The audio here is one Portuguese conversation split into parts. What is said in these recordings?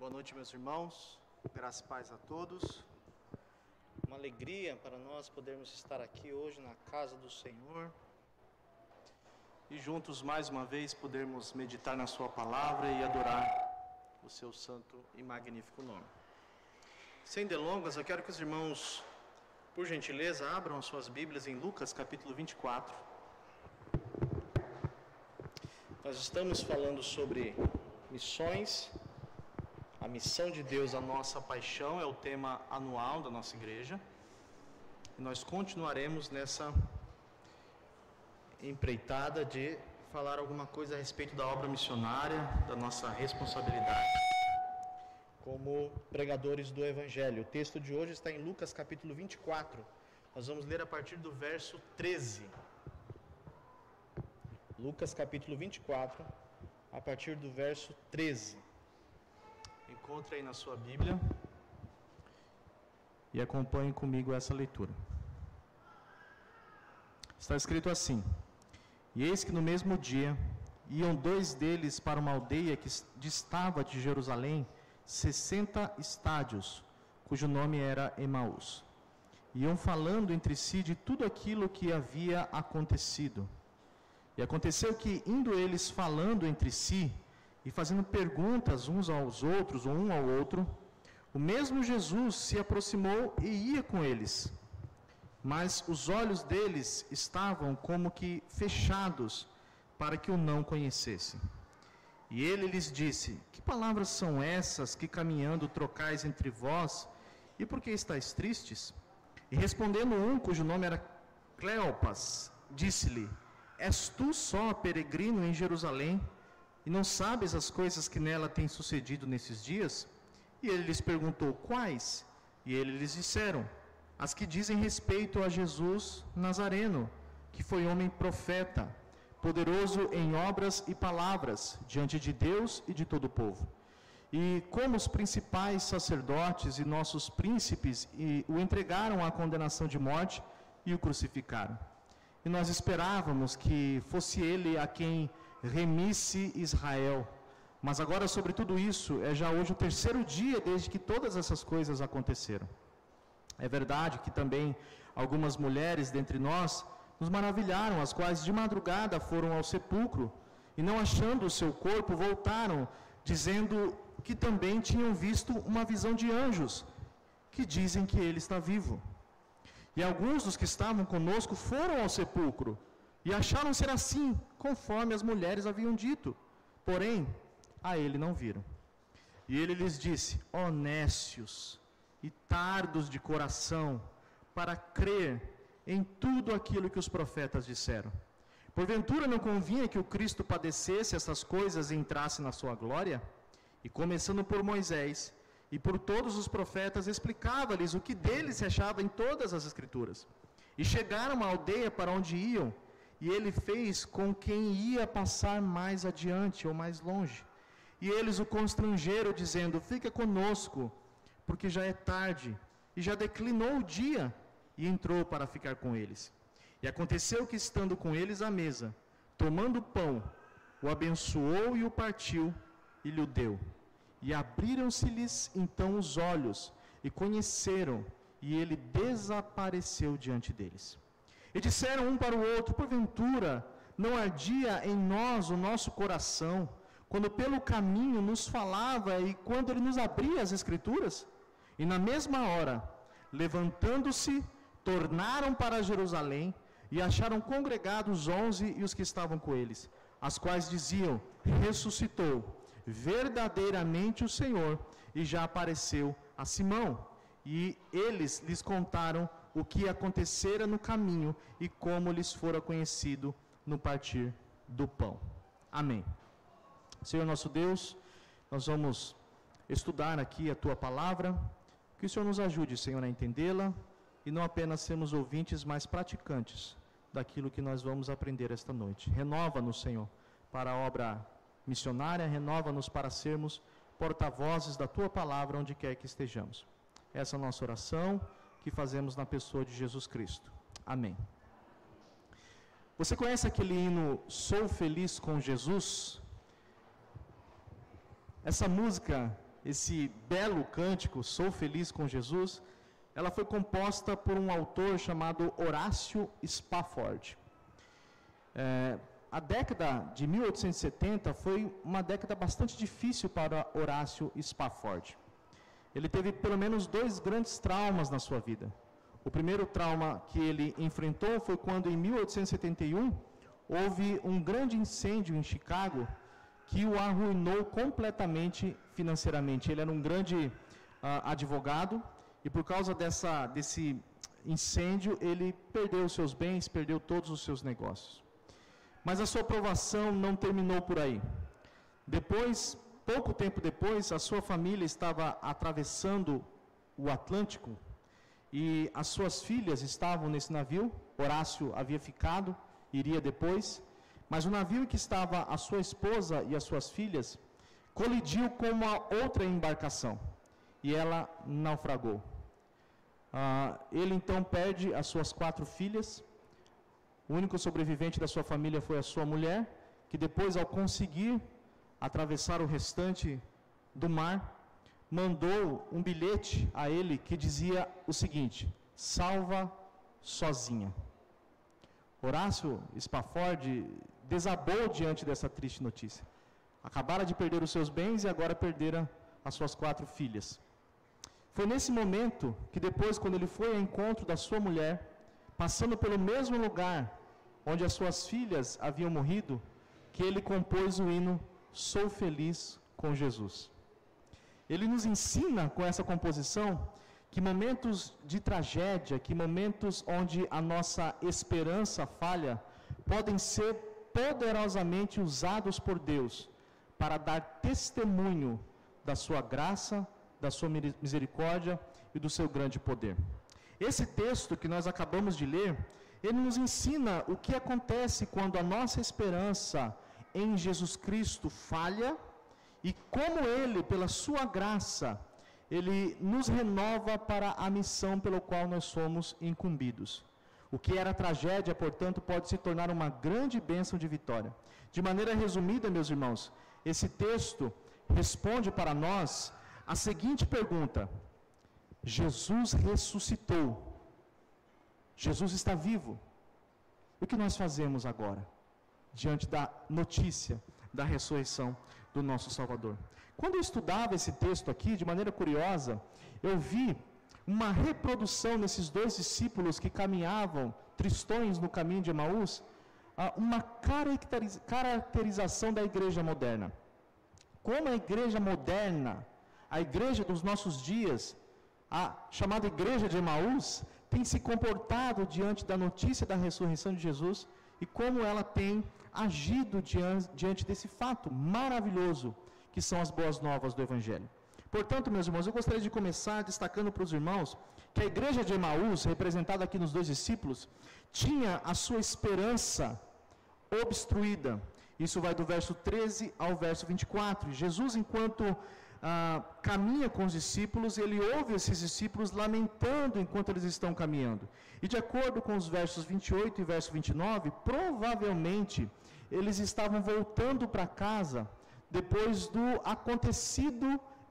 Boa noite, meus irmãos, graça e paz a todos. Uma alegria para nós podermos estar aqui hoje na casa do Senhor e juntos mais uma vez podermos meditar na sua palavra e adorar o seu santo e magnífico nome. Sem delongas, eu quero que os irmãos, por gentileza, abram as suas Bíblias em Lucas capítulo 24. Nós estamos falando sobre missões. A missão de Deus, a nossa paixão, é o tema anual da nossa igreja. E nós continuaremos nessa empreitada de falar alguma coisa a respeito da obra missionária, da nossa responsabilidade como pregadores do Evangelho. O texto de hoje está em Lucas capítulo 24. Nós vamos ler a partir do verso 13. Lucas capítulo 24, a partir do verso 13. Encontre aí na sua Bíblia e acompanhe comigo essa leitura. Está escrito assim: E eis que no mesmo dia iam dois deles para uma aldeia que distava de Jerusalém 60 estádios, cujo nome era Emaús. Iam falando entre si de tudo aquilo que havia acontecido. E aconteceu que, indo eles falando entre si, e fazendo perguntas uns aos outros, ou um ao outro, o mesmo Jesus se aproximou e ia com eles. Mas os olhos deles estavam como que fechados, para que o não conhecessem. E ele lhes disse: Que palavras são essas que caminhando trocais entre vós, e por que estáis tristes? E respondendo um, cujo nome era Cleopas, disse-lhe: És tu só peregrino em Jerusalém, e não sabes as coisas que nela têm sucedido nesses dias? E ele lhes perguntou: Quais? E eles lhes disseram: As que dizem respeito a Jesus Nazareno, que foi homem profeta, poderoso em obras e palavras, diante de Deus e de todo o povo. E como os principais sacerdotes e nossos príncipes o entregaram à condenação de morte e o crucificaram. E nós esperávamos que fosse ele a quem remisse Israel. Mas agora, sobre tudo isso, é já hoje o terceiro dia desde que todas essas coisas aconteceram. É verdade que também algumas mulheres dentre nós nos maravilharam, as quais de madrugada foram ao sepulcro e, não achando o seu corpo, voltaram, dizendo que também tinham visto uma visão de anjos, que dizem que ele está vivo. E alguns dos que estavam conosco foram ao sepulcro e acharam ser assim, conforme as mulheres haviam dito. Porém, a ele não viram. E ele lhes disse: Ó nécios e tardos de coração, para crer em tudo aquilo que os profetas disseram. Porventura não convinha que o Cristo padecesse essas coisas e entrasse na sua glória? E começando por Moisés e por todos os profetas, explicava-lhes o que deles se achava em todas as Escrituras. E chegaram à aldeia para onde iam, e ele fez com quem ia passar mais adiante ou mais longe. E eles o constrangeram, dizendo: Fica conosco, porque já é tarde, e já declinou o dia. E entrou para ficar com eles. E aconteceu que, estando com eles à mesa, tomando o pão, o abençoou e o partiu, e lhe o deu. E abriram-se-lhes então os olhos, e conheceram, e ele desapareceu diante deles. E disseram um para o outro: Porventura não ardia em nós o nosso coração, quando pelo caminho nos falava e quando ele nos abria as Escrituras? E na mesma hora, levantando-se, tornaram para Jerusalém, e acharam congregados 11 e os que estavam com eles, as quais diziam: Ressuscitou verdadeiramente o Senhor, e já apareceu a Simão. E eles lhes contaram o que acontecera no caminho e como lhes fora conhecido no partir do pão. Amém. Senhor nosso Deus, nós vamos estudar aqui a Tua palavra. Que o Senhor nos ajude, Senhor, a entendê-la e não apenas sermos ouvintes, mas praticantes daquilo que nós vamos aprender esta noite. Renova-nos, Senhor, para a obra missionária, renova-nos para sermos porta-vozes da Tua palavra onde quer que estejamos. Essa é a nossa oração que fazemos na pessoa de Jesus Cristo. Amém. Você conhece aquele hino Sou Feliz com Jesus? Essa música esse belo cântico, Sou Feliz com Jesus, ela foi composta por um autor chamado Horácio Spafford. A década de 1870 foi uma década bastante difícil para Horácio Spafford. Ele teve pelo menos 2 grandes traumas na sua vida. O primeiro trauma que ele enfrentou foi quando, em 1871, houve um grande incêndio em Chicago que o arruinou completamente financeiramente. Ele era um grande advogado e, por causa desse incêndio, ele perdeu os seus bens, perdeu todos os seus negócios. Mas a sua provação não terminou por aí. Depois, pouco tempo depois, a sua família estava atravessando o Atlântico e as suas filhas estavam nesse navio. Horácio havia ficado, iria depois, mas o navio em que estava a sua esposa e as suas filhas colidiu com uma outra embarcação e ela naufragou. Ele então perde as suas 4 filhas. O único sobrevivente da sua família foi a sua mulher, que depois, ao conseguir atravessar o restante do mar, mandou um bilhete a ele que dizia o seguinte: salva sozinha. Horácio Spafford desabou diante dessa triste notícia. Acabara de perder os seus bens e agora perderam as suas 4 filhas. Foi nesse momento que depois, quando ele foi ao encontro da sua mulher, passando pelo mesmo lugar onde as suas filhas haviam morrido, que ele compôs o hino Sou Feliz com Jesus. Ele nos ensina com essa composição que momentos de tragédia, que momentos onde a nossa esperança falha, podem ser poderosamente usados por Deus para dar testemunho da sua graça, da sua misericórdia e do seu grande poder. Esse texto que nós acabamos de ler, ele nos ensina o que acontece quando a nossa esperança em Jesus Cristo falha e como Ele, pela sua graça, Ele nos renova para a missão pela qual nós somos incumbidos. O que era tragédia, portanto, pode se tornar uma grande bênção de vitória. De maneira resumida, meus irmãos, esse texto responde para nós a seguinte pergunta: Jesus ressuscitou. Jesus está vivo. O que nós fazemos agora, diante da notícia da ressurreição do nosso Salvador? Quando eu estudava esse texto aqui, de maneira curiosa, eu vi uma reprodução nesses 2 discípulos que caminhavam tristões no caminho de Emaús, uma caracterização da igreja moderna. Como a igreja moderna, a igreja dos nossos dias, a chamada igreja de Emaús, tem se comportado diante da notícia da ressurreição de Jesus e como ela tem agido diante desse fato maravilhoso que são as boas novas do Evangelho. Portanto, meus irmãos, eu gostaria de começar destacando para os irmãos que a igreja de Emaús, representada aqui nos 2 discípulos, tinha a sua esperança obstruída. Isso vai do verso 13 ao verso 24. Jesus, enquanto caminha com os discípulos, ele ouve esses discípulos lamentando enquanto eles estão caminhando. E de acordo com os versos 28 e verso 29, provavelmente eles estavam voltando para casa depois do acontecido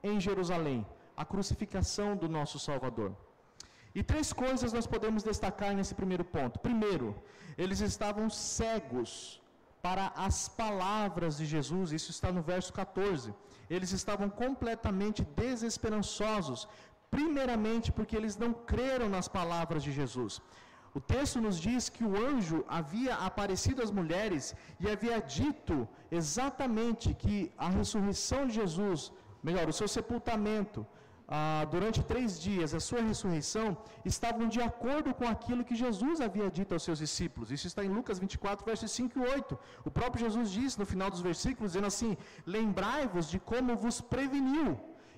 em Jerusalém, a crucificação do nosso Salvador. E 3 coisas nós podemos destacar nesse primeiro ponto. Primeiro, eles estavam cegos para as palavras de Jesus, isso está no verso 14. Eles estavam completamente desesperançosos, primeiramente porque eles não creram nas palavras de Jesus. O texto nos diz que o anjo havia aparecido às mulheres e havia dito exatamente que a ressurreição de Jesus, melhor, o seu sepultamento, durante 3 dias, a sua ressurreição, estavam de acordo com aquilo que Jesus havia dito aos seus discípulos. Isso está em Lucas 24, versos 5 e 8. O próprio Jesus diz no final dos versículos, dizendo assim: lembrai-vos de como vos preveniu,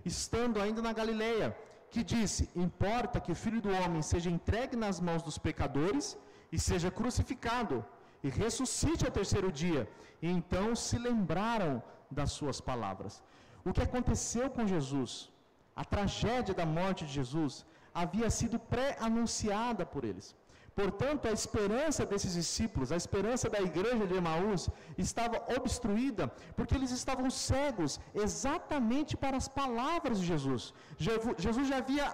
estando ainda na Galileia, que disse: importa que o Filho do Homem seja entregue nas mãos dos pecadores e seja crucificado, e ressuscite ao 3º dia. E então se lembraram das suas palavras. O que aconteceu com Jesus, a tragédia da morte de Jesus, havia sido pré-anunciada por eles. Portanto, a esperança desses discípulos, a esperança da igreja de Emaús, estava obstruída, porque eles estavam cegos exatamente para as palavras de Jesus. Jesus já havia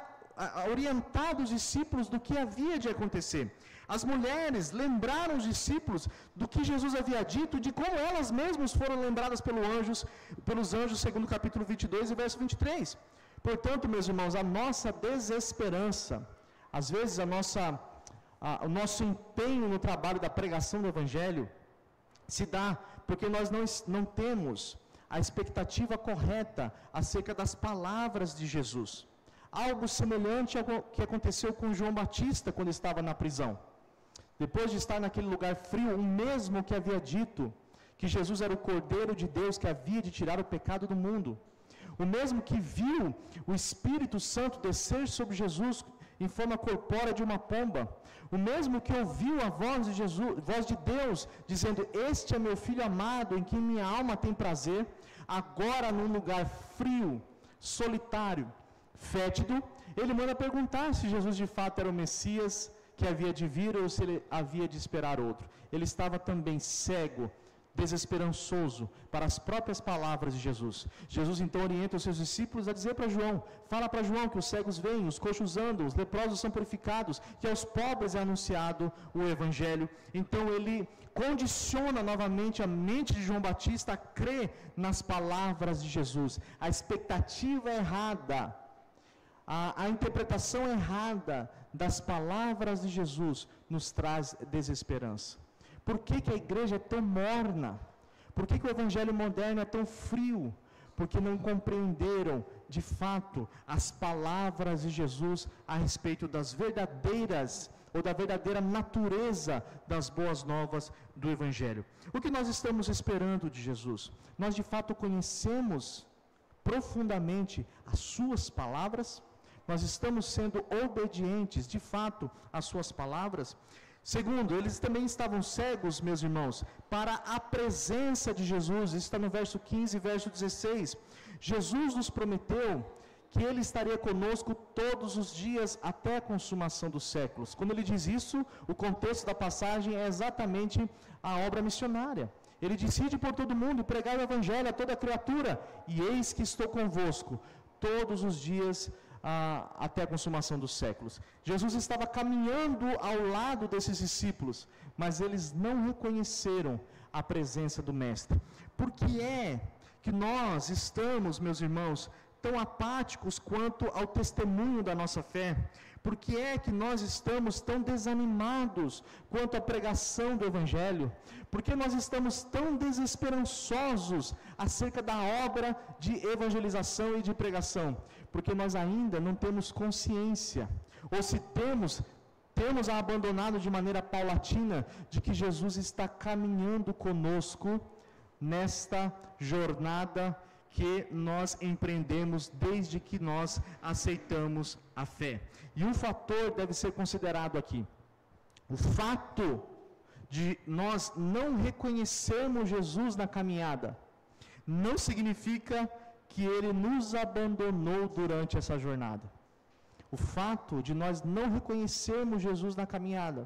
orientado os discípulos do que havia de acontecer. As mulheres lembraram os discípulos do que Jesus havia dito, de como elas mesmas foram lembradas pelos anjos, segundo o capítulo 22 e verso 23. Portanto, meus irmãos, a nossa desesperança, às vezes o nosso empenho no trabalho da pregação do Evangelho se dá porque nós não temos a expectativa correta acerca das palavras de Jesus. Algo semelhante ao que aconteceu com João Batista quando estava na prisão. Depois de estar naquele lugar frio, o mesmo que havia dito que Jesus era o Cordeiro de Deus que havia de tirar o pecado do mundo. O mesmo que viu o Espírito Santo descer sobre Jesus em forma corpórea de uma pomba. O mesmo que ouviu a voz de Jesus, voz de Deus, dizendo: "Este é meu Filho amado, em quem minha alma tem prazer", agora num lugar frio, solitário, fétido, ele manda perguntar se Jesus de fato era o Messias que havia de vir ou se ele havia de esperar outro. Ele estava também cego, desesperançoso para as próprias palavras de Jesus. Jesus então orienta os seus discípulos a dizer para João: fala para João que os cegos veem, os coxos andam, os leprosos são purificados, que aos pobres é anunciado o Evangelho. Então ele condiciona novamente a mente de João Batista a crer nas palavras de Jesus. A expectativa errada, a interpretação errada das palavras de Jesus nos traz desesperança. Por que a igreja é tão morna? Por que o evangelho moderno é tão frio? Porque não compreenderam, de fato, as palavras de Jesus a respeito das verdadeiras, ou da verdadeira natureza das boas novas do evangelho. O que nós estamos esperando de Jesus? Nós, de fato, conhecemos profundamente as suas palavras? Nós estamos sendo obedientes, de fato, às suas palavras? Segundo, eles também estavam cegos, meus irmãos, para a presença de Jesus. Isso está no verso 15 e verso 16. Jesus nos prometeu que Ele estaria conosco todos os dias até a consumação dos séculos. Quando Ele diz isso, o contexto da passagem é exatamente a obra missionária. Ele decide por todo mundo pregar o Evangelho a toda criatura. E eis que estou convosco todos os dias até a consumação dos séculos. Jesus estava caminhando ao lado desses discípulos, mas eles não reconheceram a presença do Mestre. Por que é que nós estamos, meus irmãos, tão apáticos quanto ao testemunho da nossa fé? Por que é que nós estamos tão desanimados quanto à pregação do Evangelho? Por que nós estamos tão desesperançosos acerca da obra de evangelização e de pregação? Porque nós ainda não temos consciência, ou se temos a abandonado de maneira paulatina, de que Jesus está caminhando conosco nesta jornada que nós empreendemos desde que nós aceitamos a fé. E um fator deve ser considerado aqui: o fato de nós não reconhecermos Jesus na caminhada não significa que Ele nos abandonou durante essa jornada. O fato de nós não reconhecermos Jesus na caminhada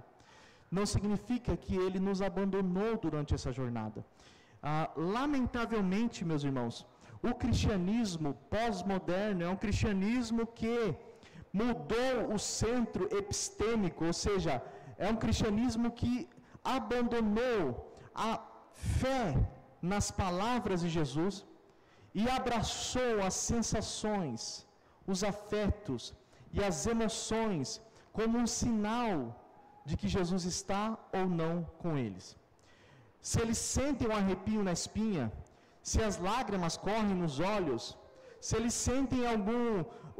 não significa que Ele nos abandonou durante essa jornada. Lamentavelmente, meus irmãos, o cristianismo pós-moderno é um cristianismo que mudou o centro epistêmico, ou seja, é um cristianismo que abandonou a fé nas palavras de Jesus e abraçou as sensações, os afetos e as emoções como um sinal de que Jesus está ou não com eles. Se eles sentem um arrepio na espinha, se as lágrimas correm nos olhos, se eles sentem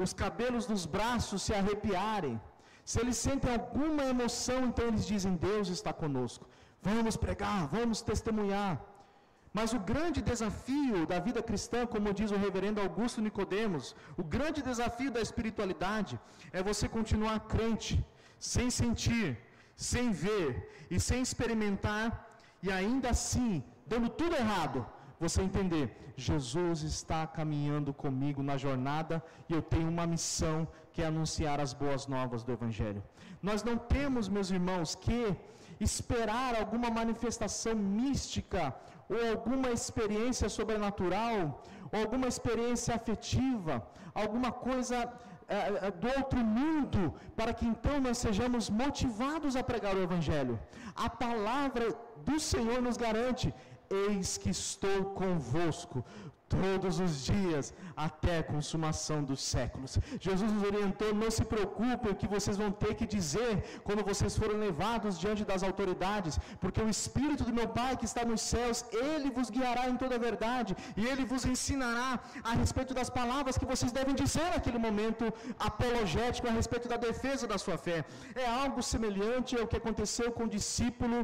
os cabelos dos braços se arrepiarem, se eles sentem alguma emoção, então eles dizem: Deus está conosco, vamos pregar, vamos testemunhar. Mas o grande desafio da vida cristã, como diz o reverendo Augusto Nicodemos, o grande desafio da espiritualidade é você continuar crente, sem sentir, sem ver e sem experimentar, e ainda assim, dando tudo errado, você entender, Jesus está caminhando comigo na jornada e eu tenho uma missão que é anunciar as boas novas do Evangelho. Nós não temos, meus irmãos, que esperar alguma manifestação mística ou alguma experiência sobrenatural ou alguma experiência afetiva, alguma coisa do outro mundo, para que então nós sejamos motivados a pregar o Evangelho. A palavra do Senhor nos garante: eis que estou convosco todos os dias, até a consumação dos séculos. Jesus nos orientou: não se preocupem o que vocês vão ter que dizer quando vocês forem levados diante das autoridades, porque o Espírito do meu Pai que está nos céus, Ele vos guiará em toda a verdade, e Ele vos ensinará a respeito das palavras que vocês devem dizer naquele momento apologético, a respeito da defesa da sua fé. É algo semelhante ao que aconteceu com o discípulo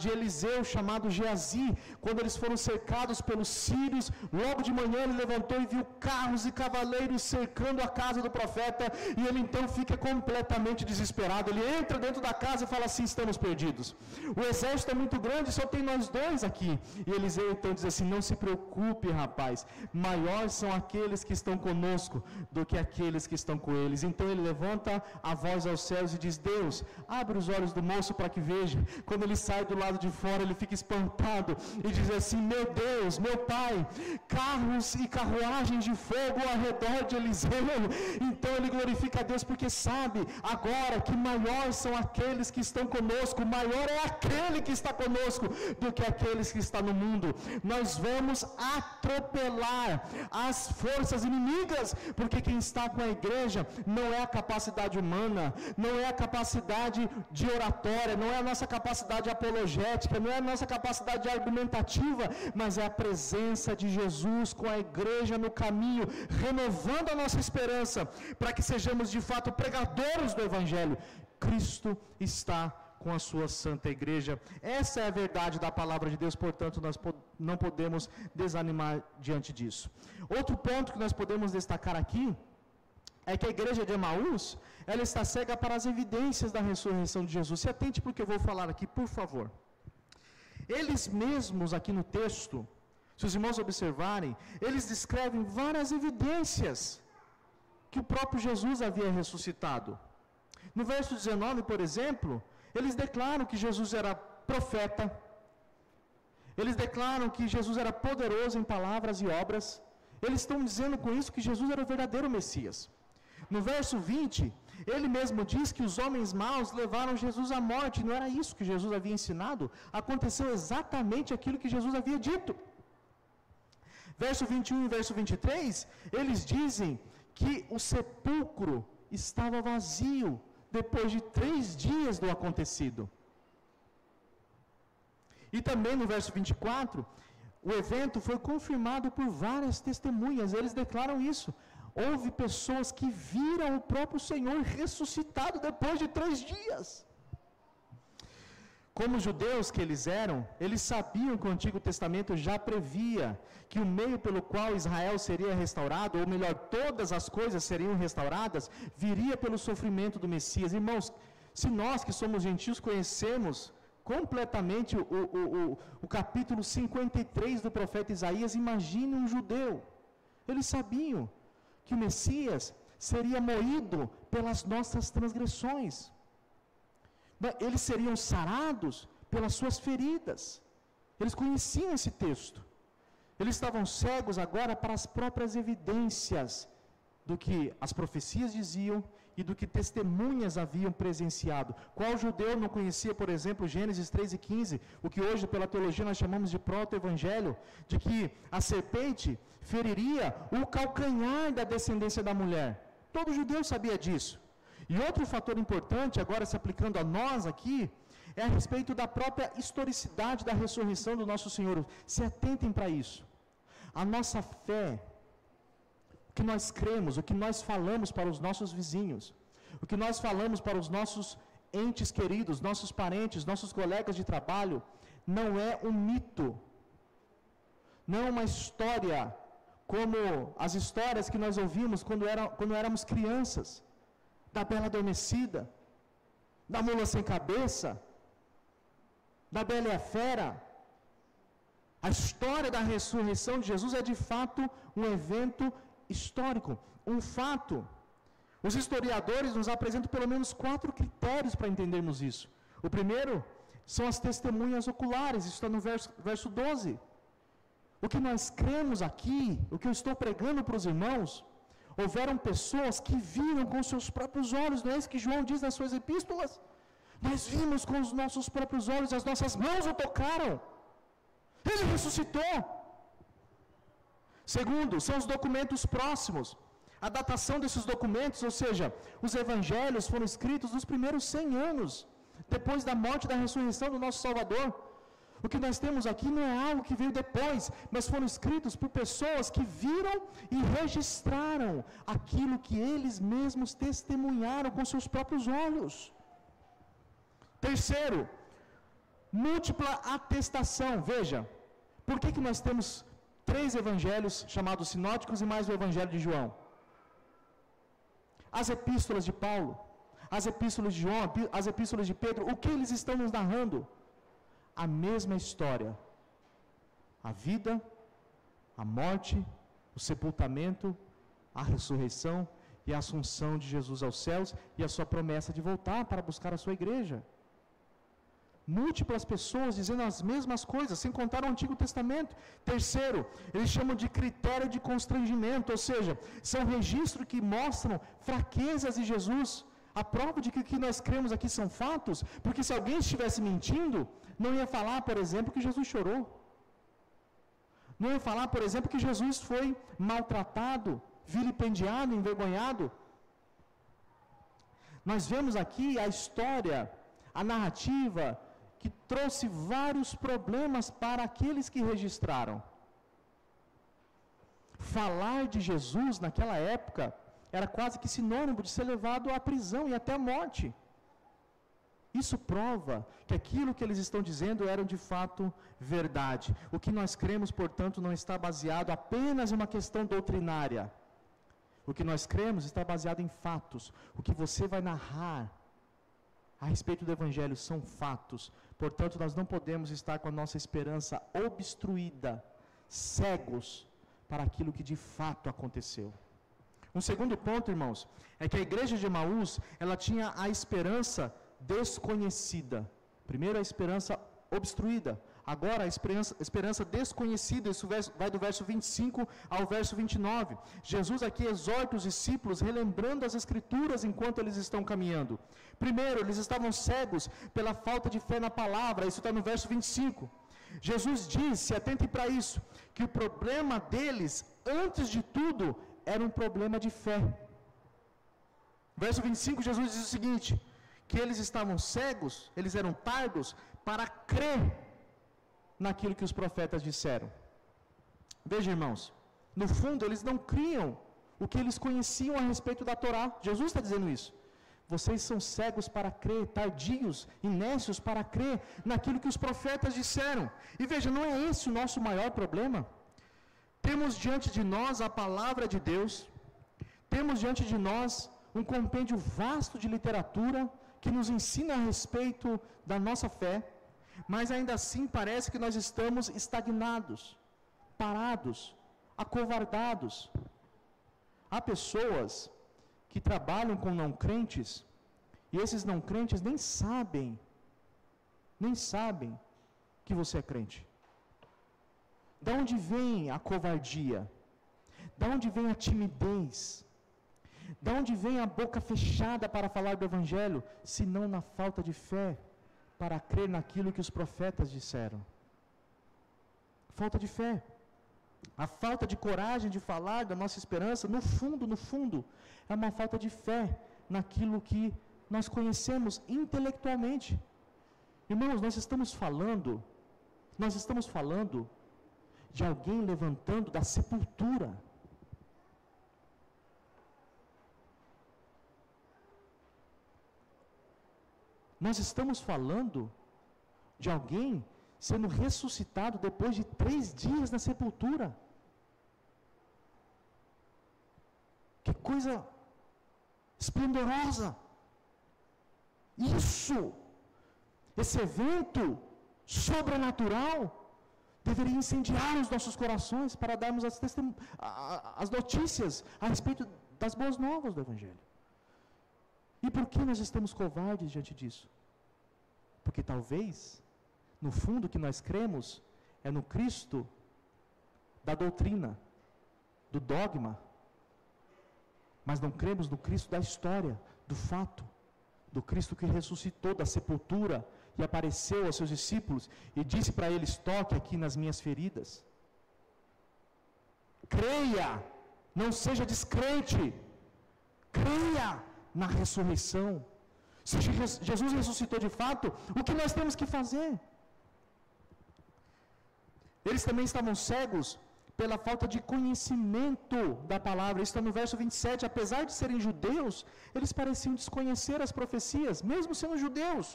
de Eliseu, chamado Geazi, quando eles foram cercados pelos sírios. Logo de manhã ele levantou e viu carros e cavaleiros cercando a casa do profeta, e ele então fica completamente desesperado. Ele entra dentro da casa e fala assim: estamos perdidos, o exército é muito grande, só tem nós dois aqui. E Eliseu então diz assim: não se preocupe, rapaz, maiores são aqueles que estão conosco do que aqueles que estão com eles. Então ele levanta a voz aos céus e diz: Deus, abre os olhos do moço para que veja. Quando ele sai do lado de fora, ele fica espantado e diz assim: meu Deus, meu Pai, carros e carruagens de fogo ao redor de Eliseu. Então ele glorifica a Deus, porque sabe agora que maiores são aqueles que estão conosco, maior é aquele que está conosco do que aqueles que estão no mundo. Nós vamos atropelar as forças inimigas, porque quem está com a igreja não é a capacidade humana, não é a capacidade de oratória, não é a nossa capacidade apologética, não é a nossa capacidade argumentativa, mas é a presença de Jesus com a igreja no caminho, renovando a nossa esperança, para que sejamos de fato pregadores do Evangelho. Cristo está com a sua santa igreja. Essa é a verdade da palavra de Deus, portanto nós não podemos desanimar diante disso. Outro ponto que nós podemos destacar aqui é que a igreja de Emaús, ela está cega para as evidências da ressurreição de Jesus. Se atente porque eu vou falar aqui, por favor. Eles mesmos aqui no texto, se os irmãos observarem, eles descrevem várias evidências que o próprio Jesus havia ressuscitado. No verso 19, por exemplo, eles declaram que Jesus era profeta, eles declaram que Jesus era poderoso em palavras e obras. Eles estão dizendo com isso que Jesus era o verdadeiro Messias. No verso 20, ele mesmo diz que os homens maus levaram Jesus à morte. Não era isso que Jesus havia ensinado? Aconteceu exatamente aquilo que Jesus havia dito. Verso 21 e verso 23, eles dizem que o sepulcro estava vazio depois de 3 dias do acontecido. E também no verso 24, o evento foi confirmado por várias testemunhas. Eles declaram isso. Houve pessoas que viram o próprio Senhor ressuscitado depois de 3 dias. Como judeus que eles eram, eles sabiam que o Antigo Testamento já previa que o meio pelo qual Israel seria restaurado, ou melhor, todas as coisas seriam restauradas, viria pelo sofrimento do Messias. Irmãos, se nós que somos gentios conhecemos completamente o capítulo 53 do profeta Isaías, imagine um judeu. Eles sabiam que o Messias seria moído pelas nossas transgressões. Eles seriam sarados pelas suas feridas. Eles conheciam esse texto. Eles estavam cegos agora para as próprias evidências do que as profecias diziam e do que testemunhas haviam presenciado. Qual judeu não conhecia, por exemplo, Gênesis 3:15, o que hoje pela teologia nós chamamos de proto-evangelho, de que a serpente feriria o calcanhar da descendência da mulher. Todo judeu sabia disso. E outro fator importante, agora se aplicando a nós aqui, é a respeito da própria historicidade da ressurreição do nosso Senhor. Se atentem para isso. A nossa fé, o que nós cremos, o que nós falamos para os nossos vizinhos, o que nós falamos para os nossos entes queridos, nossos parentes, nossos colegas de trabalho, não é um mito, não é uma história como as histórias que nós ouvimos quando éramos crianças, da Bela Adormecida, da Mula Sem Cabeça, da Bela e a Fera. A história da ressurreição de Jesus é de fato um evento histórico, um fato. Os historiadores nos apresentam pelo menos 4 critérios para entendermos isso. O primeiro são as testemunhas oculares, isso está no verso 12. O que nós cremos aqui, o que eu estou pregando para os irmãos, houveram pessoas que viram com seus próprios olhos, não é isso que João diz nas suas epístolas? Nós vimos com os nossos próprios olhos, as nossas mãos o tocaram. Ele ressuscitou. Segundo, são os documentos próximos. A datação desses documentos, ou seja, os evangelhos foram escritos nos primeiros 100 anos, depois da morte e da ressurreição do nosso Salvador. O que nós temos aqui não é algo que veio depois, mas foram escritos por pessoas que viram e registraram aquilo que eles mesmos testemunharam com seus próprios olhos. Terceiro, múltipla atestação. Veja, por que nós temos 3 evangelhos chamados sinóticos e mais o evangelho de João? As epístolas de Paulo, as epístolas de João, as epístolas de Pedro, o que eles estão nos narrando? A mesma história. A vida, a morte, o sepultamento, a ressurreição e a assunção de Jesus aos céus e a sua promessa de voltar para buscar a sua igreja. Múltiplas pessoas dizendo as mesmas coisas, sem contar o Antigo Testamento. Terceiro, eles chamam de critério de constrangimento, ou seja, são registros que mostram fraquezas de Jesus. A prova de que o que nós cremos aqui são fatos, porque se alguém estivesse mentindo, não ia falar, por exemplo, que Jesus chorou. Não ia falar, por exemplo, que Jesus foi maltratado, vilipendiado, envergonhado. Nós vemos aqui a história, a narrativa, que trouxe vários problemas para aqueles que registraram. Falar de Jesus naquela época era quase que sinônimo de ser levado à prisão e até à morte. Isso prova que aquilo que eles estão dizendo eram de fato verdade. O que nós cremos, portanto, não está baseado apenas em uma questão doutrinária. O que nós cremos está baseado em fatos. O que você vai narrar a respeito do Evangelho são fatos. Portanto, nós não podemos estar com a nossa esperança obstruída, cegos para aquilo que de fato aconteceu. Um segundo ponto, irmãos, é que a igreja de Emaús, ela tinha a esperança desconhecida. Primeiro a esperança obstruída, agora a esperança desconhecida. Isso vai do verso 25 ao verso 29. Jesus aqui exorta os discípulos, relembrando as Escrituras enquanto eles estão caminhando. Primeiro, eles estavam cegos pela falta de fé na palavra, isso está no verso 25. Jesus disse, atentem para isso, que o problema deles, antes de tudo, era um problema de fé. Verso 25, Jesus diz o seguinte, que eles estavam cegos, eles eram tardos para crer naquilo que os profetas disseram. Veja, irmãos, no fundo eles não criam o que eles conheciam a respeito da Torá. Jesus está dizendo isso. Vocês são cegos para crer, tardios e nécios para crer naquilo que os profetas disseram. E veja, não é esse o nosso maior problema? Temos diante de nós a palavra de Deus, temos diante de nós um compêndio vasto de literatura que nos ensina a respeito da nossa fé, mas ainda assim parece que nós estamos estagnados, parados, acovardados. Há pessoas que trabalham com não crentes, e esses não crentes nem sabem que você é crente. Da onde vem a covardia? Da onde vem a timidez? Da onde vem a boca fechada para falar do Evangelho, se não na falta de fé para crer naquilo que os profetas disseram? Falta de fé. A falta de coragem de falar da nossa esperança, no fundo, é uma falta de fé naquilo que nós conhecemos intelectualmente. Irmãos, nós estamos falando de alguém levantando da sepultura. Nós estamos falando de alguém sendo ressuscitado depois de 3 dias na sepultura. Que coisa esplendorosa! Esse evento sobrenatural, deveria incendiar os nossos corações para darmos as notícias a respeito das boas novas do Evangelho. E por que nós estamos covardes diante disso? Porque talvez, no fundo, o que nós cremos é no Cristo da doutrina, do dogma, mas não cremos no Cristo da história, do fato, do Cristo que ressuscitou da sepultura e apareceu aos seus discípulos e disse para eles: toque aqui nas minhas feridas. Creia, não seja descrente, creia na ressurreição. Se Jesus ressuscitou de fato, o que nós temos que fazer? Eles também estavam cegos pela falta de conhecimento da palavra. Isso está no verso 27. Apesar de serem judeus, eles pareciam desconhecer as profecias, mesmo sendo judeus.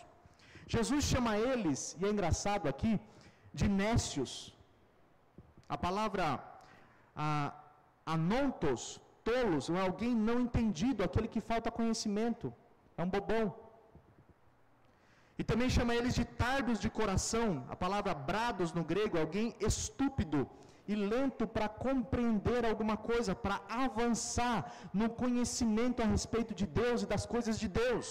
Jesus chama eles, e é engraçado aqui, de nécios. A palavra anontos, tolos, é alguém não entendido, aquele que falta conhecimento, é um bobão. E também chama eles de tardos de coração. A palavra brados no grego é alguém estúpido e lento para compreender alguma coisa, para avançar no conhecimento a respeito de Deus e das coisas de Deus.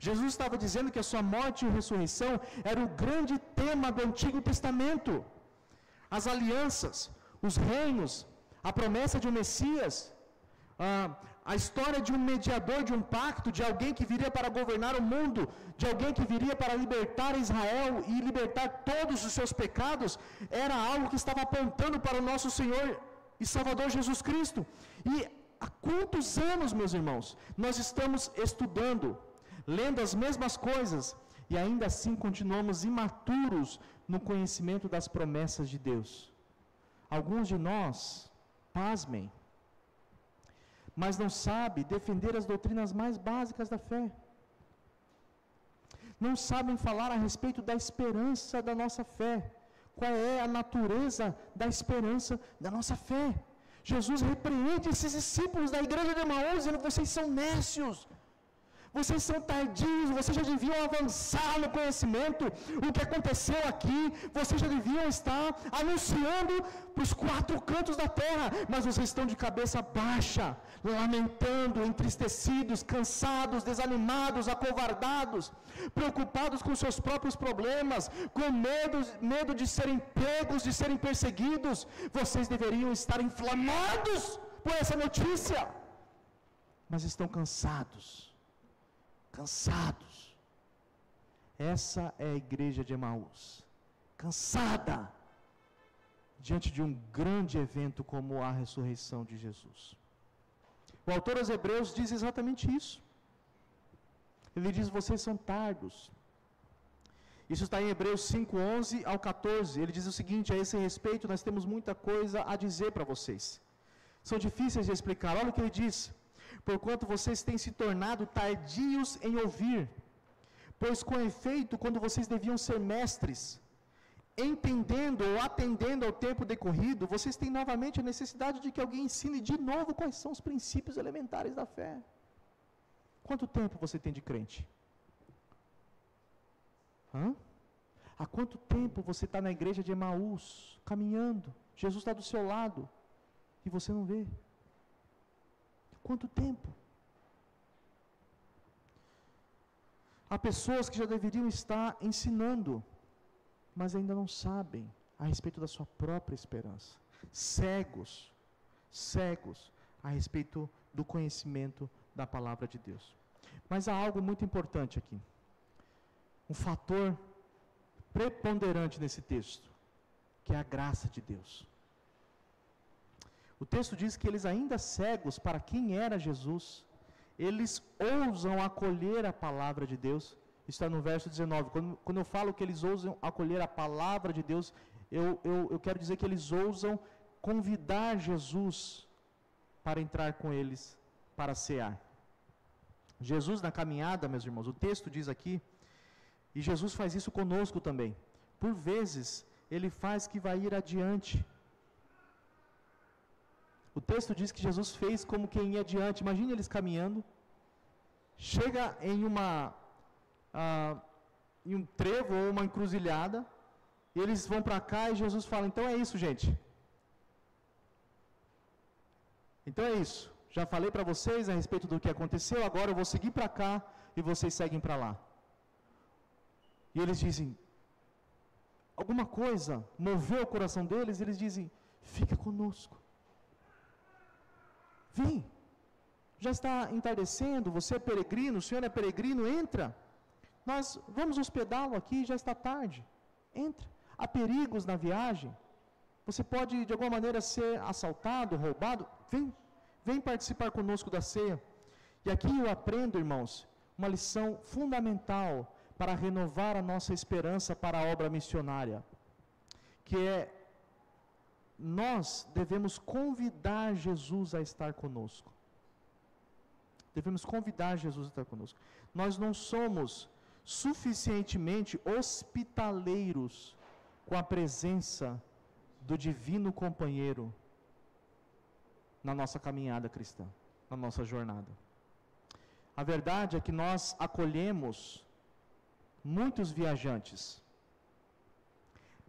Jesus estava dizendo que a sua morte e ressurreição era o grande tema do Antigo Testamento. As alianças, os reinos, a promessa de um Messias, a história de um mediador, de um pacto, de alguém que viria para governar o mundo, de alguém que viria para libertar Israel e libertar todos os seus pecados, era algo que estava apontando para o nosso Senhor e Salvador Jesus Cristo. E há quantos anos, meus irmãos, nós estamos estudando, lendo as mesmas coisas, e ainda assim continuamos imaturos no conhecimento das promessas de Deus. Alguns de nós, pasmem, mas não sabem defender as doutrinas mais básicas da fé. Não sabem falar a respeito da esperança da nossa fé. Qual é a natureza da esperança da nossa fé? Jesus repreende esses discípulos da igreja de Emaús, dizendo: vocês são nécios, vocês são tardios, vocês já deviam avançar no conhecimento. O que aconteceu aqui, vocês já deviam estar anunciando para os 4 cantos da terra, mas vocês estão de cabeça baixa, lamentando, entristecidos, cansados, desanimados, acovardados, preocupados com seus próprios problemas, com medo de serem pegos, de serem perseguidos. Vocês deveriam estar inflamados por essa notícia, mas estão cansados. Essa é a igreja de Emaús, cansada diante de um grande evento como a ressurreição de Jesus. O autor aos Hebreus diz exatamente isso. Ele diz: vocês são tardos. Isso está em Hebreus 5:11 ao 14. Ele diz o seguinte: a esse respeito nós temos muita coisa a dizer para vocês. São difíceis de explicar. Olha o que ele diz: porquanto vocês têm se tornado tardios em ouvir, pois com efeito, quando vocês deviam ser mestres, entendendo ou atendendo ao tempo decorrido, vocês têm novamente a necessidade de que alguém ensine de novo quais são os princípios elementares da fé. Quanto tempo você tem de crente? Há quanto tempo você está na igreja de Emaús, caminhando, Jesus está do seu lado, e você não vê? Quanto tempo? Há pessoas que já deveriam estar ensinando, mas ainda não sabem a respeito da sua própria esperança. Cegos a respeito do conhecimento da palavra de Deus. Mas há algo muito importante aqui. Um fator preponderante nesse texto, que é a graça de Deus. O texto diz que eles, ainda cegos para quem era Jesus, eles ousam acolher a palavra de Deus. Isso está no verso 19. Quando eu falo que eles ousam acolher a palavra de Deus, eu quero dizer que eles ousam convidar Jesus para entrar com eles para cear. Jesus na caminhada, meus irmãos, o texto diz aqui, e Jesus faz isso conosco também. Por vezes, Ele faz que vai ir adiante. O texto diz que Jesus fez como quem ia adiante. Imagine eles caminhando, chega em um trevo ou uma encruzilhada, E eles vão para cá e Jesus fala, então é isso, gente. Então é isso. Já falei para vocês a respeito do que aconteceu, agora eu vou seguir para cá e vocês seguem para lá. E eles dizem, alguma coisa moveu o coração deles, e eles dizem, fica conosco. Vem. Já está entardecendo, você é peregrino, o senhor é peregrino, entra. Nós vamos hospedá-lo aqui, já está tarde. Entra. Há perigos na viagem. Você pode, de alguma maneira, ser assaltado, roubado. Vem participar conosco da ceia. E aqui eu aprendo, irmãos, uma lição fundamental para renovar a nossa esperança para a obra missionária, que é, nós devemos convidar Jesus a estar conosco. Devemos convidar Jesus a estar conosco. Nós não somos suficientemente hospitaleiros com a presença do divino companheiro na nossa caminhada cristã, na nossa jornada. A verdade é que nós acolhemos muitos viajantes,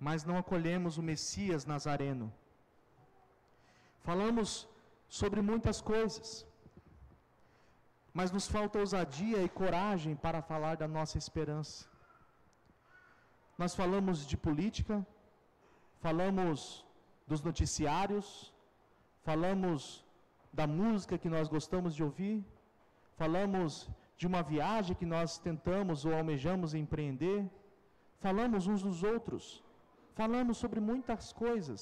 mas não acolhemos o Messias Nazareno. Falamos sobre muitas coisas, mas nos falta ousadia e coragem para falar da nossa esperança. Nós falamos de política, falamos dos noticiários, falamos da música que nós gostamos de ouvir, falamos de uma viagem que nós tentamos ou almejamos empreender, falamos uns dos outros, falamos sobre muitas coisas,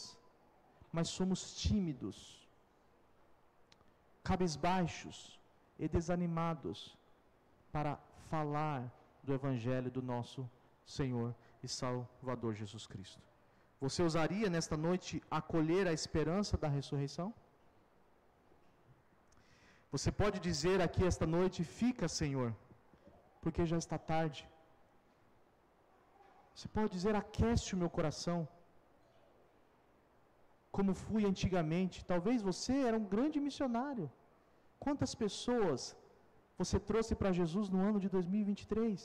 mas somos tímidos, cabisbaixos e desanimados para falar do Evangelho do nosso Senhor e Salvador Jesus Cristo. Você ousaria nesta noite acolher a esperança da ressurreição? Você pode dizer aqui esta noite, fica, Senhor, porque já está tarde. Você pode dizer, aquece o meu coração, como fui antigamente. Talvez você era um grande missionário. Quantas pessoas você trouxe para Jesus no ano de 2023?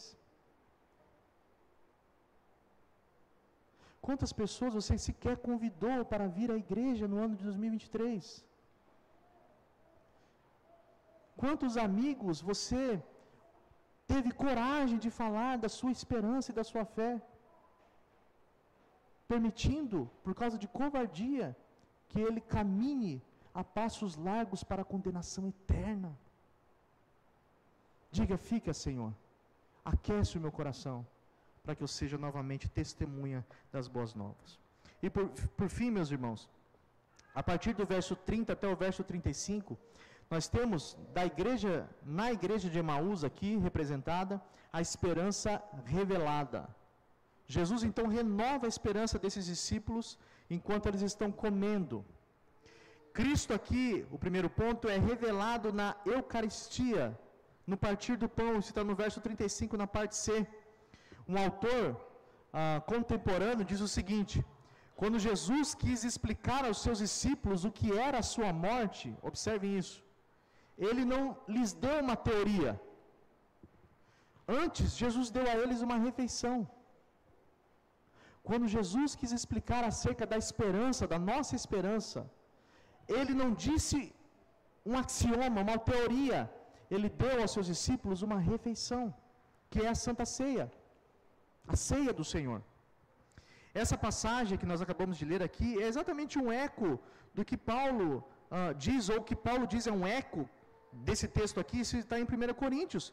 Quantas pessoas você sequer convidou para vir à igreja no ano de 2023? Quantos amigos você teve coragem de falar da sua esperança e da sua fé, permitindo, por causa de covardia, que ele caminhe a passos largos para a condenação eterna? Diga, fica, Senhor, aquece o meu coração, para que eu seja novamente testemunha das boas novas. E por fim, meus irmãos, a partir do verso 30 até o verso 35, nós temos na igreja de Emaús aqui representada, a esperança revelada. Jesus então renova a esperança desses discípulos enquanto eles estão comendo. Cristo aqui, o primeiro ponto, é revelado na Eucaristia, no partir do pão, isso está no verso 35, na parte C. Um autor contemporâneo diz o seguinte: quando Jesus quis explicar aos seus discípulos o que era a sua morte, observem isso, ele não lhes deu uma teoria. Antes, Jesus deu a eles uma refeição. Quando Jesus quis explicar acerca da esperança, da nossa esperança, ele não disse um axioma, uma teoria. Ele deu aos seus discípulos uma refeição, que é a Santa Ceia, a ceia do Senhor. Essa passagem que nós acabamos de ler aqui é exatamente um eco do que Paulo diz, ou que Paulo diz é um eco desse texto aqui, isso está em 1 Coríntios.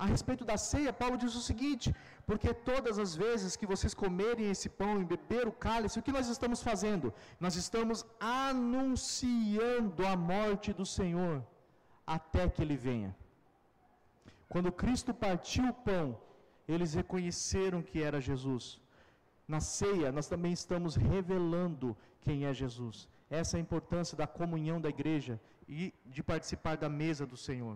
A respeito da ceia, Paulo diz o seguinte: porque todas as vezes que vocês comerem esse pão e beber o cálice, o que nós estamos fazendo? Nós estamos anunciando a morte do Senhor até que Ele venha. Quando Cristo partiu o pão, eles reconheceram que era Jesus. Na ceia, nós também estamos revelando quem é Jesus. Essa é a importância da comunhão da igreja e de participar da mesa do Senhor.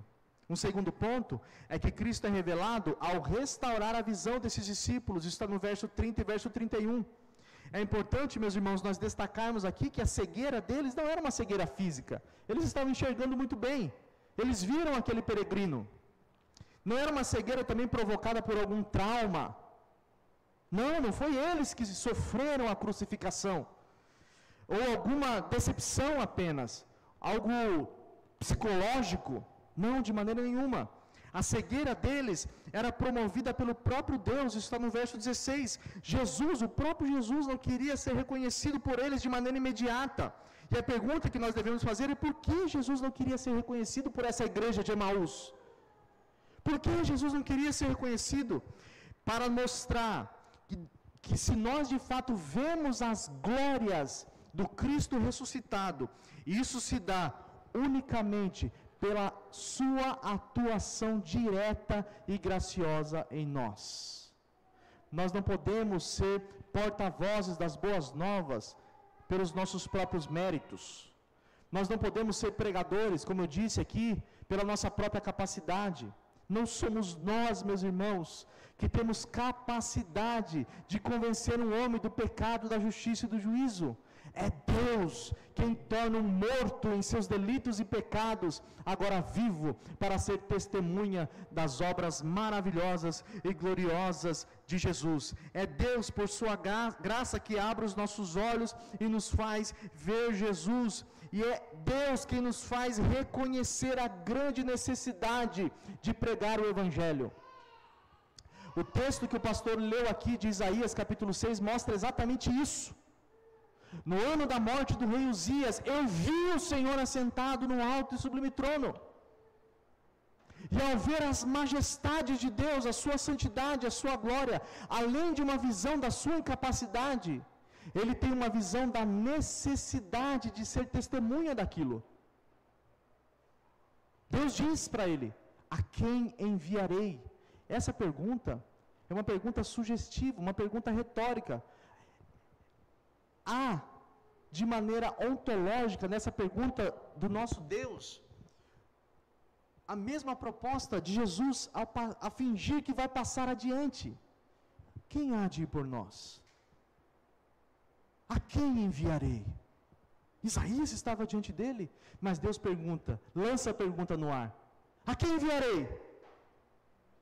Um segundo ponto é que Cristo é revelado ao restaurar a visão desses discípulos. Isso está no verso 30 e verso 31. É importante, meus irmãos, nós destacarmos aqui que a cegueira deles não era uma cegueira física. Eles estavam enxergando muito bem. Eles viram aquele peregrino. Não era uma cegueira também provocada por algum trauma. Não foi eles que sofreram a crucificação, ou alguma decepção apenas, algo psicológico. Não, de maneira nenhuma. A cegueira deles era promovida pelo próprio Deus, isso está no verso 16. Jesus, o próprio Jesus, não queria ser reconhecido por eles de maneira imediata. E a pergunta que nós devemos fazer é: por que Jesus não queria ser reconhecido por essa igreja de Emaús? Por que Jesus não queria ser reconhecido? Para mostrar que se nós de fato vemos as glórias do Cristo ressuscitado, isso se dá unicamente pela sua atuação direta e graciosa em nós. Nós não podemos ser porta-vozes das boas novas pelos nossos próprios méritos. Nós não podemos ser pregadores, como eu disse aqui, pela nossa própria capacidade. Não somos nós, meus irmãos, que temos capacidade de convencer um homem do pecado, da justiça e do juízo. É Deus quem torna um morto em seus delitos e pecados, agora vivo, para ser testemunha das obras maravilhosas e gloriosas de Jesus. É Deus, por sua graça, que abre os nossos olhos e nos faz ver Jesus. E é Deus quem nos faz reconhecer a grande necessidade de pregar o Evangelho. O texto que o pastor leu aqui de Isaías capítulo 6 mostra exatamente isso. No ano da morte do rei Uzias, eu vi o Senhor assentado no alto e sublime trono. E ao ver as majestades de Deus, a sua santidade, a sua glória, além de uma visão da sua incapacidade, ele tem uma visão da necessidade de ser testemunha daquilo. Deus diz para ele: a quem enviarei? Essa pergunta é uma pergunta sugestiva, uma pergunta retórica. Há, de maneira ontológica, nessa pergunta do nosso Deus, a mesma proposta de Jesus a fingir que vai passar adiante. Quem há de ir por nós? A quem enviarei? Isaías estava diante dele, mas Deus pergunta, lança a pergunta no ar: a quem enviarei?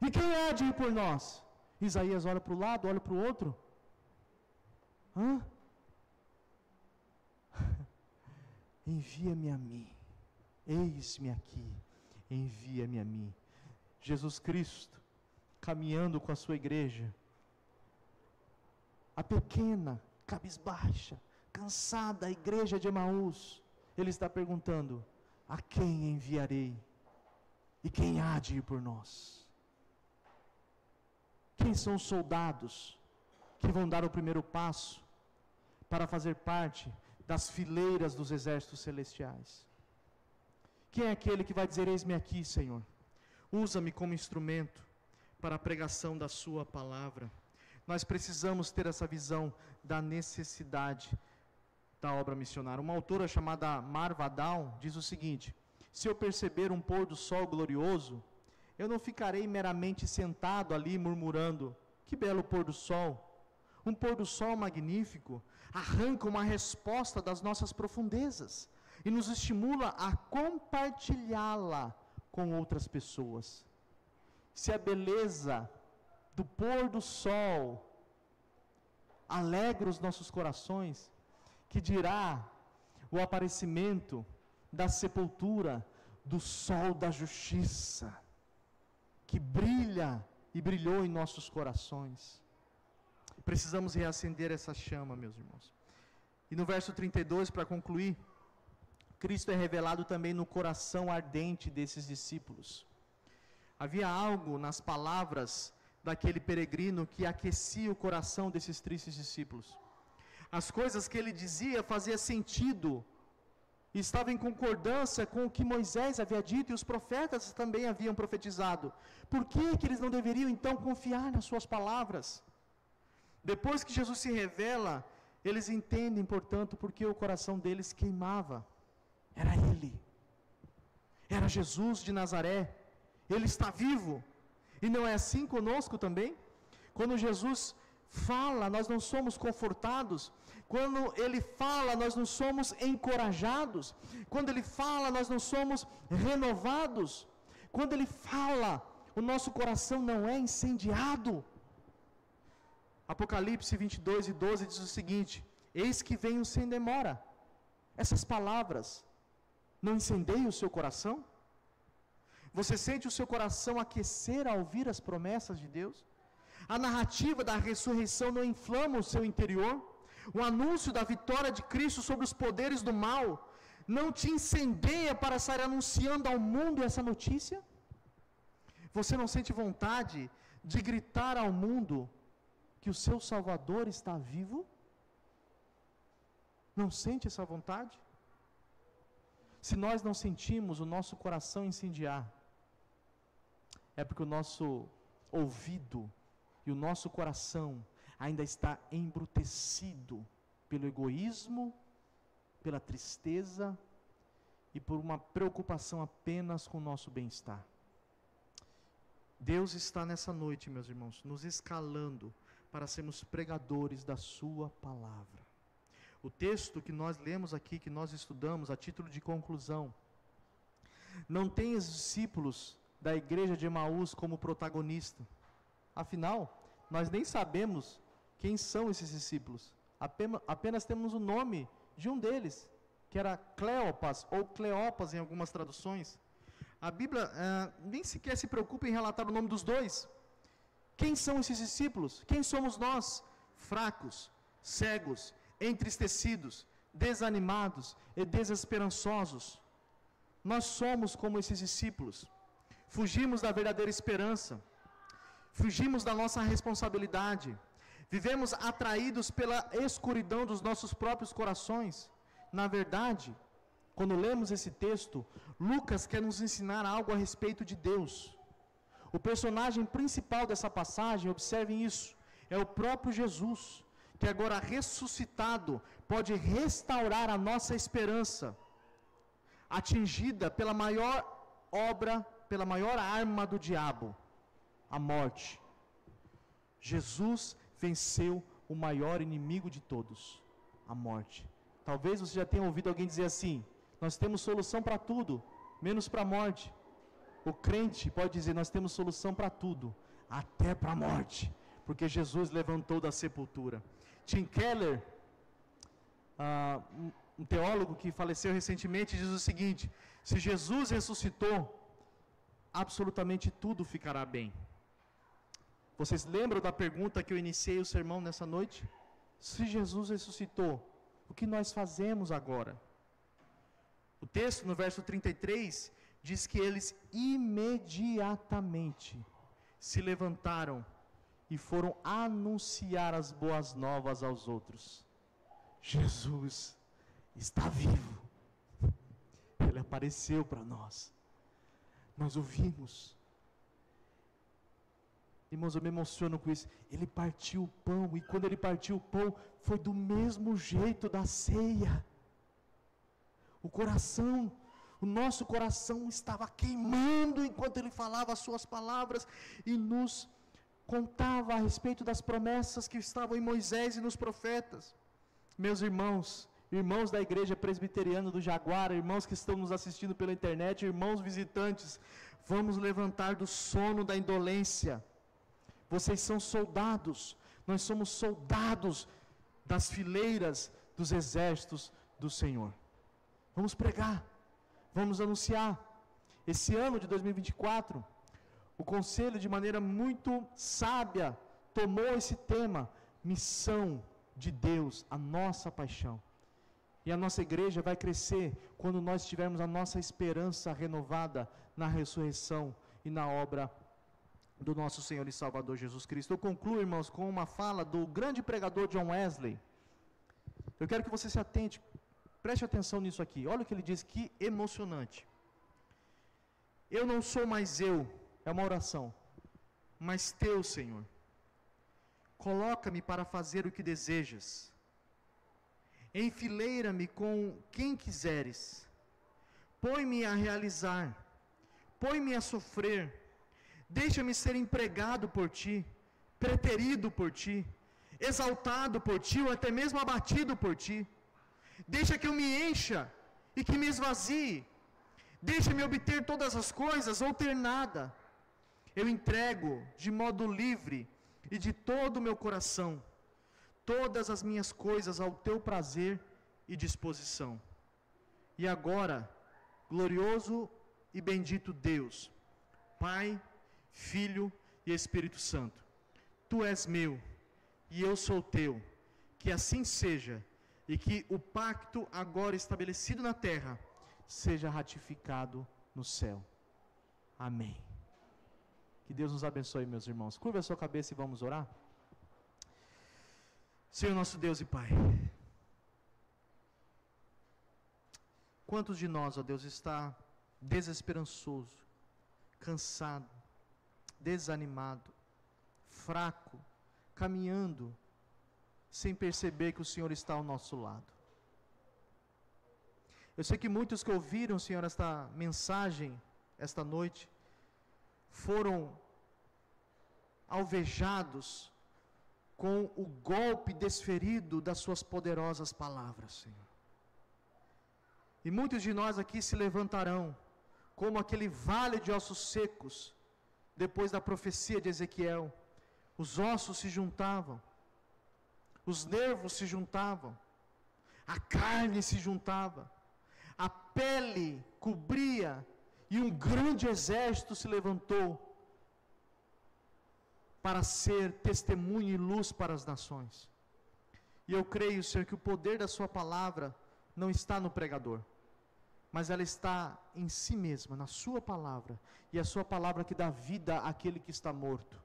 E quem há de ir por nós? Isaías olha para o lado, olha para o outro. Envia-me a mim, eis-me aqui, envia-me a mim. Jesus Cristo, caminhando com a sua igreja, a pequena, cabisbaixa, cansada igreja de Emaús, ele está perguntando: a quem enviarei? E quem há de ir por nós? Quem são os soldados que vão dar o primeiro passo para fazer parte das fileiras dos exércitos celestiais? Quem é aquele que vai dizer: eis-me aqui, Senhor, usa-me como instrumento para a pregação da sua palavra? Nós precisamos ter essa visão da necessidade da obra missionária. Uma autora chamada Marva Down diz o seguinte: se eu perceber um pôr do sol glorioso, eu não ficarei meramente sentado ali murmurando: que belo pôr do sol! Um pôr do sol magnífico arranca uma resposta das nossas profundezas e nos estimula a compartilhá-la com outras pessoas. Se a beleza do pôr do sol alegra os nossos corações, que dirá o aparecimento da sepultura do sol da justiça, que brilha e brilhou em nossos corações. Precisamos reacender essa chama, meus irmãos. E no verso 32, para concluir, Cristo é revelado também no coração ardente desses discípulos. Havia algo nas palavras daquele peregrino que aquecia o coração desses tristes discípulos. As coisas que ele dizia faziam sentido, estava em concordância com o que Moisés havia dito e os profetas também haviam profetizado. Por que eles não deveriam então confiar nas suas palavras? Depois que Jesus se revela, eles entendem, portanto, porque o coração deles queimava. Era Ele, era Jesus de Nazaré, Ele está vivo. E não é assim conosco também? Quando Jesus fala, nós não somos confortados. Quando Ele fala, nós não somos encorajados. Quando Ele fala, nós não somos renovados. Quando Ele fala, o nosso coração não é incendiado. Apocalipse 22:12 diz o seguinte: eis que venho sem demora. Essas palavras não incendeiam o seu coração? Você sente o seu coração aquecer ao ouvir as promessas de Deus? A narrativa da ressurreição não inflama o seu interior? O anúncio da vitória de Cristo sobre os poderes do mal não te incendeia para sair anunciando ao mundo essa notícia? Você não sente vontade de gritar ao mundo que o seu Salvador está vivo? Não sente essa vontade? Se nós não sentimos o nosso coração incendiar, é porque o nosso ouvido e o nosso coração ainda está embrutecido pelo egoísmo, pela tristeza e por uma preocupação apenas com o nosso bem-estar. Deus está nessa noite, meus irmãos, nos escalando para sermos pregadores da sua palavra. O texto que nós lemos aqui, que nós estudamos, a título de conclusão, não tem os discípulos da igreja de Emaús como protagonista. Afinal, nós nem sabemos quem são esses discípulos. Apenas temos o nome de um deles, que era Cleopas, ou Cleopas em algumas traduções. A Bíblia nem sequer se preocupa em relatar o nome dos dois. Quem são esses discípulos? Quem somos nós? Fracos, cegos, entristecidos, desanimados e desesperançosos. Nós somos como esses discípulos. Fugimos da verdadeira esperança. Fugimos da nossa responsabilidade. Vivemos atraídos pela escuridão dos nossos próprios corações. Na verdade, quando lemos esse texto, Lucas quer nos ensinar algo a respeito de Deus. O personagem principal dessa passagem, observem isso, é o próprio Jesus, que agora ressuscitado pode restaurar a nossa esperança, atingida pela maior obra, pela maior arma do diabo, a morte. Jesus venceu o maior inimigo de todos, a morte. Talvez você já tenha ouvido alguém dizer assim: nós temos solução para tudo, menos para a morte. O crente pode dizer: nós temos solução para tudo, até para a morte, porque Jesus levantou da sepultura. Tim Keller, um teólogo que faleceu recentemente, diz o seguinte: se Jesus ressuscitou, absolutamente tudo ficará bem. Vocês lembram da pergunta que eu iniciei o sermão nessa noite? Se Jesus ressuscitou, o que nós fazemos agora? O texto, no verso 33, diz que eles imediatamente se levantaram e foram anunciar as boas novas aos outros. Jesus está vivo. Ele apareceu para nós. Nós ouvimos. Irmãos, eu me emociono com isso. Ele partiu o pão, e quando ele partiu o pão, foi do mesmo jeito da ceia. O coração, o nosso coração estava queimando enquanto ele falava as suas palavras e nos contava a respeito das promessas que estavam em Moisés e nos profetas. Meus irmãos, irmãos da igreja presbiteriana do Jaguara, irmãos que estão nos assistindo pela internet, irmãos visitantes, vamos levantar do sono da indolência. Vocês são soldados, nós somos soldados das fileiras dos exércitos do Senhor. Vamos pregar, vamos anunciar. Esse ano de 2024, o conselho, de maneira muito sábia, tomou esse tema: missão de Deus, a nossa paixão. E a nossa igreja vai crescer quando nós tivermos a nossa esperança renovada na ressurreição e na obra do nosso Senhor e Salvador Jesus Cristo. Eu concluo, irmãos, com uma fala do grande pregador John Wesley. Eu quero que você se atente, preste atenção nisso aqui. Olha o que ele diz, que emocionante. Eu não sou mais eu, é uma oração, mas teu, Senhor. Coloca-me para fazer o que desejas. Enfileira-me com quem quiseres. Põe-me a realizar. Põe-me a sofrer. Deixa-me ser empregado por ti, preterido por ti, exaltado por ti, ou até mesmo abatido por ti. Deixa que eu me encha e que me esvazie. Deixa-me obter todas as coisas ou ter nada. Eu entrego de modo livre e de todo o meu coração todas as minhas coisas ao teu prazer e disposição. E agora, glorioso e bendito Deus, Pai, Filho e Espírito Santo, tu és meu e eu sou teu, que assim seja, e que o pacto agora estabelecido na terra seja ratificado no céu. Amém. Que Deus nos abençoe, meus irmãos. Curva a sua cabeça e vamos orar. Senhor nosso Deus e Pai, quantos de nós, ó Deus, está desesperançoso, cansado, desanimado, fraco, caminhando, sem perceber que o Senhor está ao nosso lado. Eu sei que muitos que ouviram, Senhor, esta mensagem, esta noite, foram alvejados com o golpe desferido das suas poderosas palavras, Senhor. E muitos de nós aqui se levantarão, como aquele vale de ossos secos, depois da profecia de Ezequiel. Os ossos se juntavam, os nervos se juntavam, a carne se juntava, a pele cobria, e um grande exército se levantou para ser testemunho e luz para as nações. E eu creio, Senhor, que o poder da sua palavra não está no pregador, mas ela está em si mesma, na sua palavra, e a sua palavra que dá vida àquele que está morto.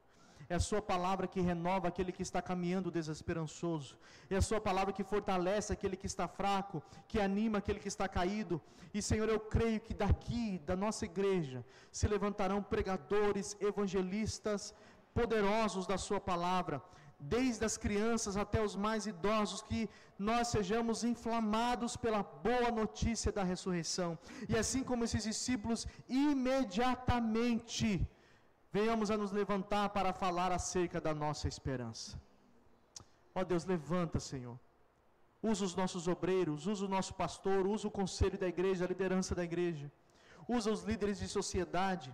É a sua palavra que renova aquele que está caminhando desesperançoso. É a sua palavra que fortalece aquele que está fraco, que anima aquele que está caído. E, Senhor, eu creio que daqui, da nossa igreja, se levantarão pregadores, evangelistas, poderosos da sua palavra, desde as crianças até os mais idosos, que nós sejamos inflamados pela boa notícia da ressurreição. E assim como esses discípulos, imediatamente venhamos a nos levantar para falar acerca da nossa esperança. Ó Deus, levanta, Senhor. Usa os nossos obreiros, usa o nosso pastor, usa o conselho da igreja, a liderança da igreja. Usa os líderes de sociedade,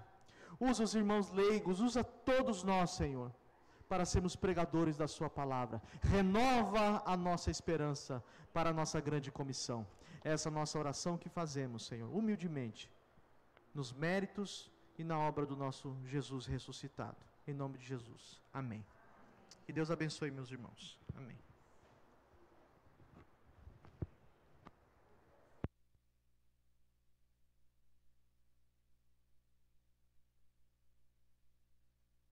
usa os irmãos leigos, usa todos nós, Senhor, para sermos pregadores da sua palavra. Renova a nossa esperança para a nossa grande comissão. Essa é a nossa oração que fazemos, Senhor, humildemente, nos méritos e na obra do nosso Jesus ressuscitado. Em nome de Jesus. Amém. Que Deus abençoe, meus irmãos. Amém.